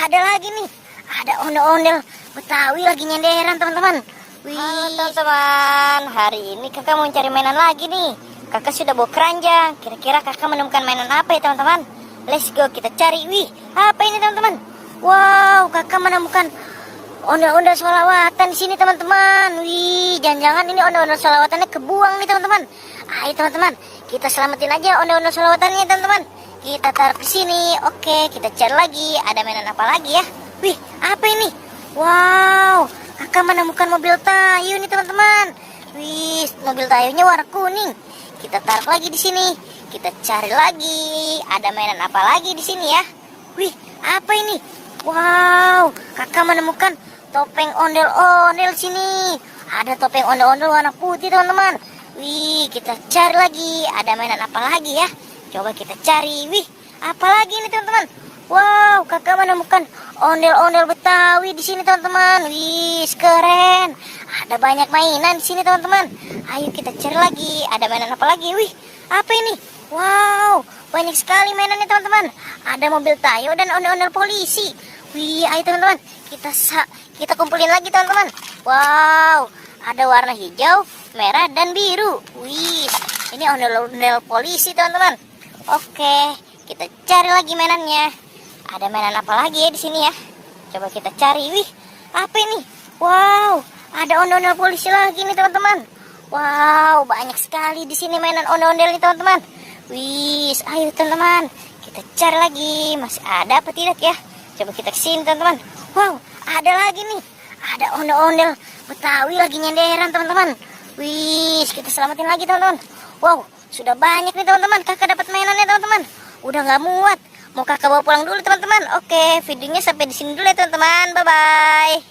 ada lagi nih. Ada ondel-ondel Betawi lagi nyenderan, teman-teman. Halo teman-teman, hari ini kakak mau cari mainan lagi nih. Kakak sudah bawa keranjang. Kira-kira kakak menemukan mainan apa ya teman-teman? Let's go, kita cari. Wih, apa ini teman-teman? Wow, kakak menemukan ondel-ondel sholawatan di sini teman-teman. Wih, jangan-jangan ini ondel-ondel sholawatannya kebuang nih teman-teman. Ayo teman-teman, kita selamatin aja ondel-ondel sholawatannya teman-teman. Kita taruh ke sini. Oke, kita cari lagi. Ada mainan apa lagi ya? Wih, apa ini? Wow, kakak menemukan mobil Tayo nih teman-teman. Wih, mobil Tayonya warna kuning. Kita taruh lagi di sini. Kita cari lagi. Ada mainan apa lagi di sini ya? Wih, apa ini? Wow, kakak menemukan topeng ondel-ondel sini. Ada topeng ondel-ondel warna putih teman-teman. Wih, kita cari lagi. Ada mainan apa lagi ya? Coba kita cari. Wih, apa lagi nih teman-teman? Wow, kakak menemukan ondel-ondel Betawi di sini teman-teman. Wih, keren. Ada banyak mainan di sini teman-teman. Ayo kita cari lagi. Ada mainan apa lagi? Wih, apa ini? Wow, banyak sekali mainannya teman-teman. Ada mobil Tayo dan ondel-ondel polisi. Wih, ayo teman-teman. Kita kumpulin lagi teman-teman. Wow, ada warna hijau, merah dan biru. Wih, ini ondel-ondel polisi teman-teman. Oke, kita cari lagi mainannya. Ada mainan apa lagi ya di sini ya? Coba kita cari. Wih, apa ini? Wow, ada ondel-ondel polisi lagi nih teman-teman. Wow, banyak sekali di sini mainan ondel-ondel nih teman-teman. Wih, ayo teman-teman, kita cari lagi. Masih ada apa tidak ya? Coba kita kesini teman-teman. Wow, ada lagi nih. Ada ondel-ondel Betawi lagi nyenderan teman-teman. Wih, kita selamatin lagi teman-teman. Wow, sudah banyak nih teman-teman. Kakak dapat mainannya teman-teman. Udah nggak muat. Mau kakak bawa pulang dulu teman-teman. Oke, videonya sampai di sini dulu ya teman-teman. Bye-bye.